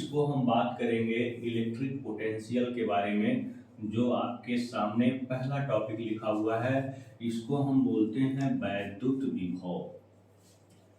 इसको हम बात करेंगे इलेक्ट्रिक पोटेंशियल के बारे में। जो आपके सामने पहला टॉपिक लिखा हुआ है, इसको हम बोलते हैं वैद्युत विभव।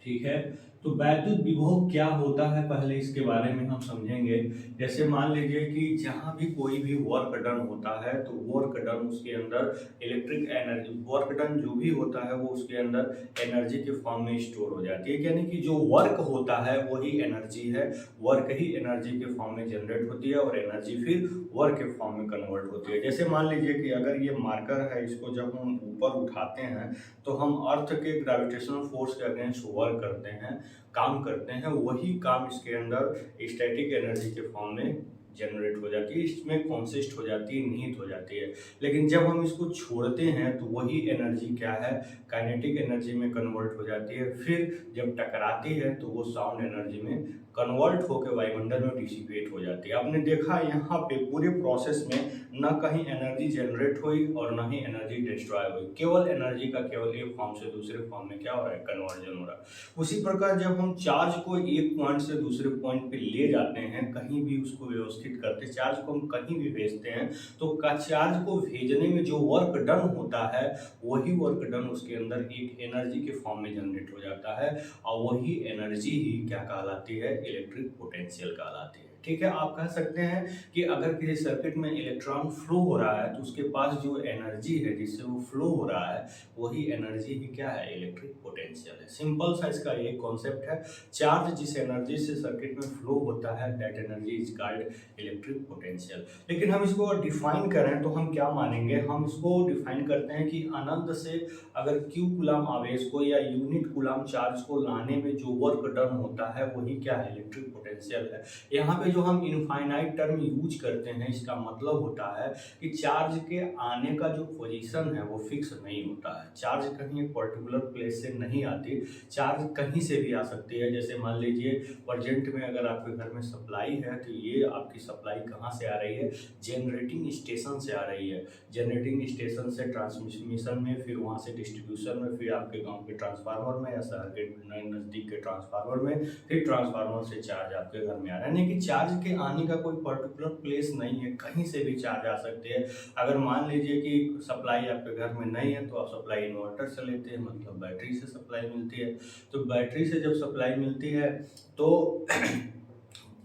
ठीक है, तो वैद्युत विभव क्या होता है पहले इसके बारे में हम समझेंगे। जैसे मान लीजिए कि जहाँ भी कोई भी वर्क डन होता है तो वर्क डन उसके अंदर इलेक्ट्रिक एनर्जी, वर्क डन जो भी होता है वो उसके अंदर एनर्जी के फॉर्म में स्टोर हो जाती है। यानी कि जो वर्क होता है वही एनर्जी है, वर्क ही एनर्जी के फॉर्म में जनरेट होती है और एनर्जी फिर वर्क के फॉर्म में कन्वर्ट होती है। जैसे मान लीजिए कि अगर ये मार्कर है, इसको जब हम ऊपर उठाते हैं तो हम अर्थ के ग्रेविटेशनल फोर्स के अगेंस्ट वर्क करते हैं, काम करते हैं, वही काम इसके अंदर स्टैटिक एनर्जी के फॉर्म में जनरेट हो जाती है, इसमें कॉन्सिस्ट हो जाती है, निहित हो जाती है। लेकिन जब हम इसको छोड़ते हैं तो वही एनर्जी क्या है, काइनेटिक एनर्जी में कन्वर्ट हो जाती है। फिर जब टकराती है तो वो साउंड एनर्जी में कन्वर्ट होकर वायुमंडल में डिसिपेट हो जाती है। आपने देखा यहाँ पे पूरे प्रोसेस में न कहीं एनर्जी जनरेट हुई और न ही एनर्जी डिस्ट्रॉय हुई, केवल एनर्जी का केवल एक फॉर्म से दूसरे फॉर्म में क्या हो रहा है, कन्वर्जन हो रहा है। उसी प्रकार जब हम चार्ज को एक पॉइंट से दूसरे पॉइंट पे ले जाते हैं, कहीं भी उसको व्यवस्थित करते, चार्ज को हम कहीं भी भेजते हैं, तो चार्ज को भेजने में जो वर्क डन होता है वही वर्क डन उसके अंदर एक एनर्जी के फॉर्म में जनरेट हो जाता है और वही एनर्जी ही क्या कहलाती है, इलेक्ट्रिक पोटेंशियल कहलाती है। ठीक है, आप कह सकते हैं कि अगर किसी सर्किट में इलेक्ट्रॉन फ्लो हो रहा है तो उसके पास जो एनर्जी है जिससे वो फ्लो हो रहा है वही एनर्जी ही क्या है, इलेक्ट्रिक पोटेंशियल है। सिंपल सा इसका एक कॉन्सेप्ट है। चार्ज जिस एनर्जी से सर्किट में फ्लो होता है that energy is called electric potential. लेकिन हम इसको डिफाइन करें तो हम क्या मानेंगे, हम इसको डिफाइन करते हैं कि अनंत से अगर क्यू कूलम आवेश को या यूनिट कूलम चार्ज को लाने में जो वर्क डन होता है वही क्या है, इलेक्ट्रिक पोटेंशियल है। यहाँ पे जो हम इनफाइनाइट टर्म यूज करते हैं इसका मतलब होता है कि चार्ज के आने का जो पोजीशन है वो फिक्स नहीं होता है। चार्ज कहीं एक पर्टिकुलर प्लेस से नहीं आती, चार्ज कहीं से भी आ सकती है। जैसे मान लीजिए प्रेजेंट में अगर आपके घर में सप्लाई है तो ये आपकी सप्लाई कहाँ से आ रही है, जनरेटिंग स्टेशन से आ रही है। जनरेटिंग स्टेशन से ट्रांसमिशन में, फिर वहाँ से डिस्ट्रीब्यूशन में, फिर आपके गाँव के ट्रांसफार्मर में या शहर के नज़दीक के ट्रांसफार्मर में, फिर ट्रांसफार्मर से चार्ज आपके घर में आ रहा है। यानी कि चार्ज के आने का कोई पर्टिकुलर प्लेस नहीं है, कहीं से भी चार्ज आ सकते हैं। अगर मान लीजिए कि सप्लाई आपके घर में नहीं है तो आप सप्लाई इन्वर्टर से लेते हैं, मतलब बैटरी से सप्लाई मिलती है। तो बैटरी से जब सप्लाई मिलती है तो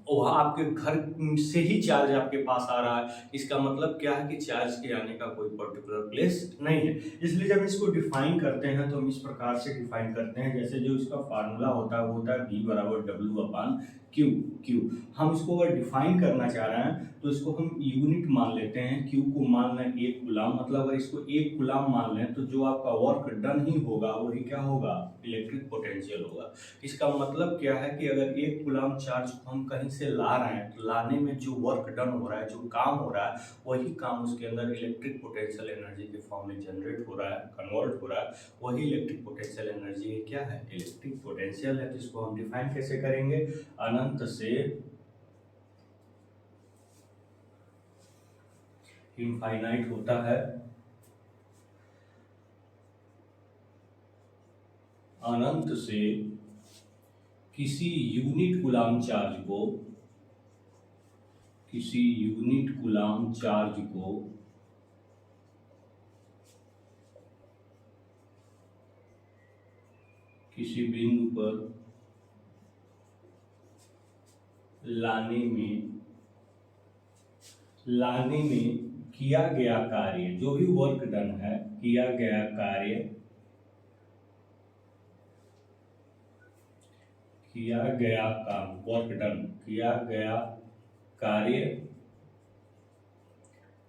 वह आपके घर से ही चार्ज आपके पास आ रहा है। इसका मतलब क्या है कि चार्ज के आने का कोई पर्टिकुलर प्लेस नहीं है। इसलिए जब इसको डिफाइन करते हैं तो हम इस प्रकार से डिफाइन करते हैं, जैसे जो इसका फार्मूला होता है वो होता है V बराबर W/Q। क्यू हम इसको अगर डिफाइन करना चाह रहे हैं तो इसको हम यूनिट मान लेते हैं। क्यू को मान लें एक गुलाम, मतलब अगर इसको एक गुलाम मान लें तो जो आपका वर्क डन ही होगा वही क्या होगा, इलेक्ट्रिक पोटेंशियल होगा। इसका मतलब क्या है कि अगर एक गुलाम चार्ज को हम कहीं से ला रहे हैं तो लाने में जो वर्क डन हो रहा है, जो काम हो रहा है, वही काम उसके अंदर इलेक्ट्रिक पोटेंशियल एनर्जी के फॉर्म में जनरेट हो रहा है, कन्वर्ट हो रहा है। वही इलेक्ट्रिक पोटेंशियल एनर्जी क्या है, इलेक्ट्रिक पोटेंशियल है। तो इसको हम डिफाइन कैसे करेंगे, अनंत से इनफाइनाइट होता है, अनंत से किसी यूनिट कूलम चार्ज को, किसी यूनिट कूलम चार्ज को किसी बिंदु पर लाने में किया गया कार्य, जो भी वर्क डन है, किया गया कार्य, किया गया काम, वर्क डन, किया गया कार्य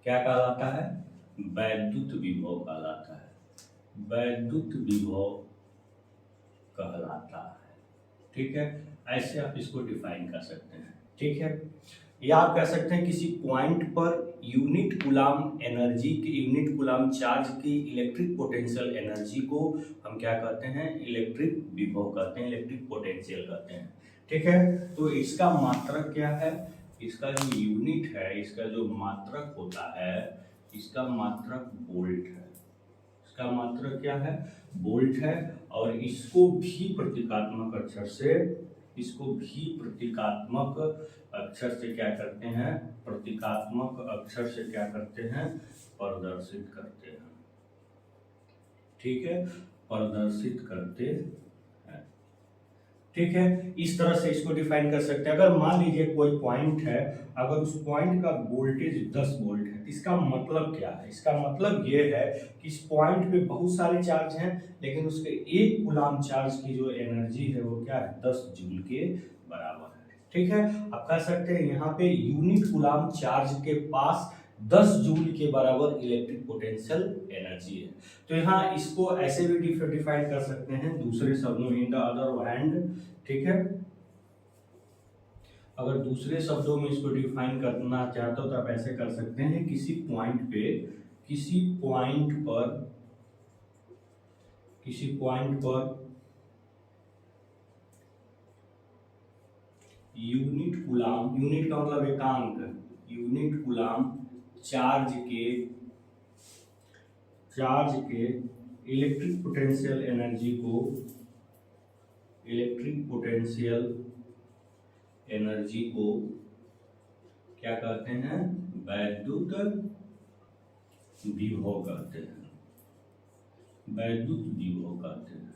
क्या कहलाता है, वैद्युत विभव कहलाता है, वैद्युत विभव कहलाता है। ठीक है, ऐसे आप इसको डिफाइन कर सकते हैं। ठीक है, या आप कह सकते हैं किसी point per unit coulomb energy की, यूनिट कूलम चार्ज की इलेक्ट्रिक पोटेंशियल एनर्जी को हम क्या कहते हैं, इलेक्ट्रिक विभव कहते हैं, इलेक्ट्रिक पोटेंशियल कहते हैं। ठीक है, तो इसका मात्रक क्या है, इसका जो यूनिट है, इसका जो मात्रक होता है, इसका मात्रक वोल्ट है। इसका मात्रक क्या है, वोल्ट है। और इसको भी प्रतीकात्मक अक्षर से इसको भी प्रतीकात्मक अक्षर से क्या करते हैं, प्रतीकात्मक अक्षर से क्या करते हैं, प्रदर्शित करते हैं। ठीक है, प्रदर्शित करते हैं। ठीक है, इस तरह से इसको डिफाइन कर सकते हैं। अगर मान लीजिए कोई पॉइंट है, अगर उस पॉइंट का वोल्टेज 10 वोल्ट है, इसका मतलब क्या है, इसका मतलब ये है कि इस पॉइंट पे बहुत सारे चार्ज हैं, लेकिन उसके एक कूलाम चार्ज की जो एनर्जी है वो क्या है, 10 जूल के बराबर है। ठीक है, आप कह सकते हैं यहाँ पे यूनिट कूलाम चार्ज के पास 10 जूल के बराबर इलेक्ट्रिक पोटेंशियल एनर्जी है। तो यहाँ इसको ऐसे भी डिफाइन कर सकते हैं दूसरे शब्दों, इन द अदर हैंड। ठीक है, अगर दूसरे शब्दों में इसको डिफाइन करना चाहते हो तो आप ऐसे कर सकते हैं, किसी point per unit coulomb, unit का मतलब एकांक, यूनिट कूलाम चार्ज के इलेक्ट्रिक पोटेंशियल एनर्जी को क्या कहते हैं, वैद्युत विभव कहते हैं, वैद्युत विभव कहते हैं।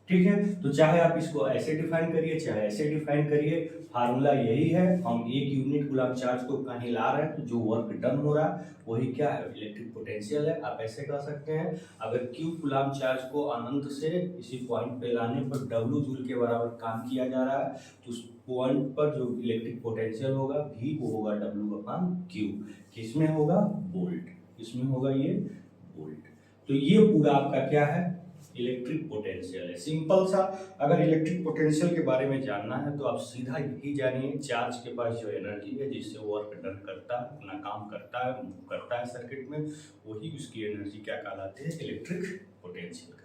ठीक है, तो चाहे आप इसको ऐसे डिफाइन करिए चाहे ऐसे डिफाइन करिए, फार्मूला यही है। हम एक यूनिट कूलाम चार्ज को कहीं ला रहे हैं तो जो वर्क डन हो रहा है वही क्या है, इलेक्ट्रिक पोटेंशियल है। आप ऐसे कह सकते हैं, अगर क्यू कूलाम चार्ज को अनंत से इसी पॉइंट पे लाने पर डब्ल्यू जूल के बराबर काम किया जा रहा है, तो उस पॉइंट पर जो इलेक्ट्रिक पोटेंशियल होगा भी वो होगा W/Q। किसमें होगा, वोल्ट, किसमें होगा ये, वोल्ट। तो ये पूरा आपका क्या है, इलेक्ट्रिक पोटेंशियल है। सिंपल सा, अगर इलेक्ट्रिक पोटेंशियल के बारे में जानना है तो आप सीधा यही जानिए, चार्ज के पास जो एनर्जी है जिससे वर्क डन करता है, अपना काम करता है, मूव करता है सर्किट में, वही उसकी एनर्जी क्या कहलाती है, इलेक्ट्रिक पोटेंशियल।